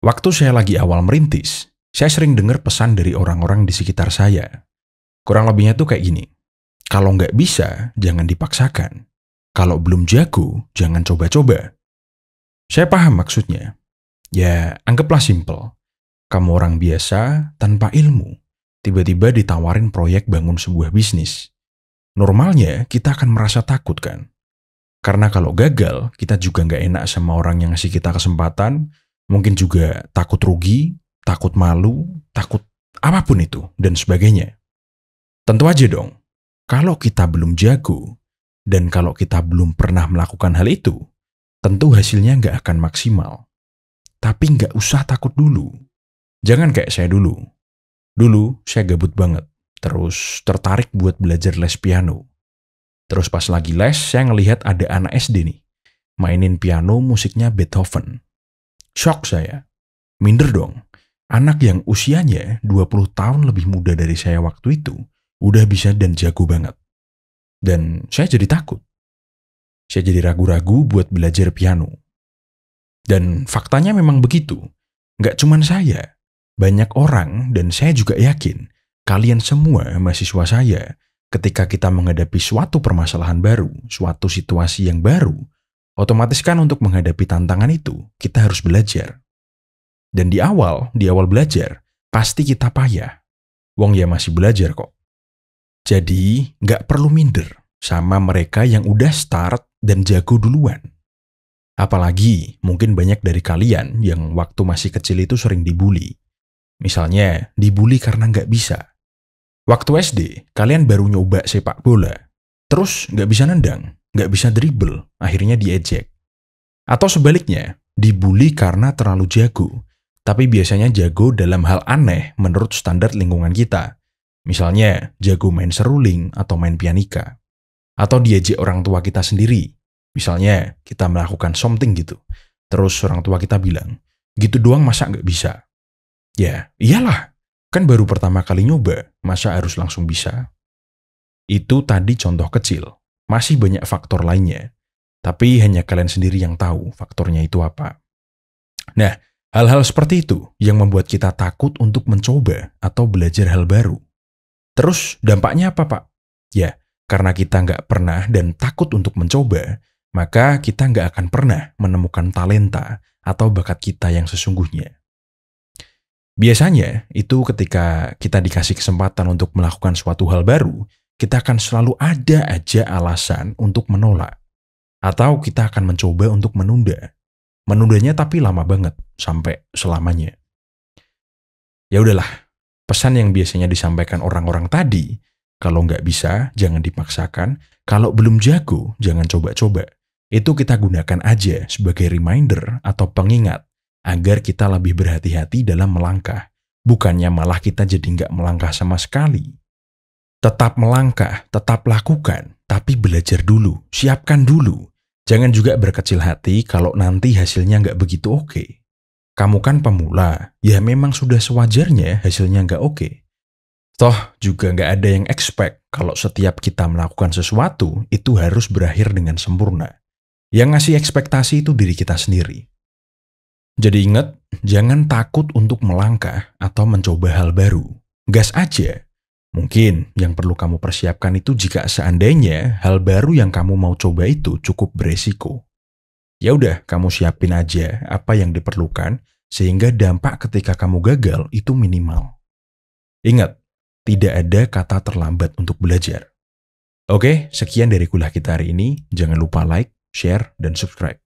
Waktu saya lagi awal merintis, saya sering dengar pesan dari orang-orang di sekitar saya. Kurang lebihnya tuh kayak gini. Kalau nggak bisa, jangan dipaksakan. Kalau belum jago, jangan coba-coba. Saya paham maksudnya. Ya, anggaplah simpel. Kamu orang biasa, tanpa ilmu. Tiba-tiba ditawarin proyek bangun sebuah bisnis. Normalnya, kita akan merasa takut kan? Karena kalau gagal, kita juga nggak enak sama orang yang ngasih kita kesempatan. Mungkin juga takut rugi, takut malu, takut apapun itu, dan sebagainya. Tentu aja dong, kalau kita belum jago, dan kalau kita belum pernah melakukan hal itu, tentu hasilnya nggak akan maksimal. Tapi nggak usah takut dulu. Jangan kayak saya dulu. Dulu saya gabut banget, terus tertarik buat belajar les piano. Terus pas lagi les, saya ngelihat ada anak SD nih, mainin piano musiknya Beethoven. Shock saya. Minder dong. Anak yang usianya 20 tahun lebih muda dari saya waktu itu, udah bisa dan jago banget. Dan saya jadi takut. Saya jadi ragu-ragu buat belajar piano. Dan faktanya memang begitu. Nggak cuman saya. Banyak orang, dan saya juga yakin, kalian semua mahasiswa saya, ketika kita menghadapi suatu permasalahan baru, suatu situasi yang baru, otomatis kan untuk menghadapi tantangan itu, kita harus belajar. Dan di awal belajar, pasti kita payah. Wong ya masih belajar kok. Jadi, nggak perlu minder sama mereka yang udah start dan jago duluan. Apalagi, mungkin banyak dari kalian yang waktu masih kecil itu sering dibully. Misalnya, dibully karena nggak bisa. Waktu SD, kalian baru nyoba sepak bola. Terus nggak bisa nendang, nggak bisa dribble, akhirnya diejek. Atau sebaliknya, dibully karena terlalu jago, tapi biasanya jago dalam hal aneh menurut standar lingkungan kita. Misalnya, jago main seruling atau main pianika. Atau diejek orang tua kita sendiri. Misalnya, kita melakukan something gitu. Terus orang tua kita bilang, gitu doang masa nggak bisa? Ya, iyalah. Kan baru pertama kali nyoba, masa harus langsung bisa? Itu tadi contoh kecil. Masih banyak faktor lainnya. Tapi hanya kalian sendiri yang tahu faktornya itu apa. Nah, hal-hal seperti itu yang membuat kita takut untuk mencoba atau belajar hal baru. Terus dampaknya apa, Pak? Ya, karena kita nggak pernah dan takut untuk mencoba, maka kita nggak akan pernah menemukan talenta atau bakat kita yang sesungguhnya. Biasanya, itu ketika kita dikasih kesempatan untuk melakukan suatu hal baru, kita akan selalu ada aja alasan untuk menolak. Atau kita akan mencoba untuk menunda. Menundanya tapi lama banget, sampai selamanya. Ya udahlah, pesan yang biasanya disampaikan orang-orang tadi, kalau nggak bisa, jangan dipaksakan. Kalau belum jago, jangan coba-coba. Itu kita gunakan aja sebagai reminder atau pengingat, agar kita lebih berhati-hati dalam melangkah. Bukannya malah kita jadi nggak melangkah sama sekali. Tetap melangkah, tetap lakukan, tapi belajar dulu, siapkan dulu. Jangan juga berkecil hati kalau nanti hasilnya nggak begitu oke. Kamu kan pemula, ya memang sudah sewajarnya hasilnya nggak oke. Toh juga nggak ada yang expect kalau setiap kita melakukan sesuatu itu harus berakhir dengan sempurna. Yang ngasih ekspektasi itu diri kita sendiri. Jadi ingat, jangan takut untuk melangkah atau mencoba hal baru. Gas aja. Mungkin yang perlu kamu persiapkan itu jika seandainya hal baru yang kamu mau coba itu cukup beresiko. Ya udah, kamu siapin aja apa yang diperlukan sehingga dampak ketika kamu gagal itu minimal. Ingat, tidak ada kata terlambat untuk belajar. Oke, sekian dari kuliah kita hari ini. Jangan lupa like, share, dan subscribe.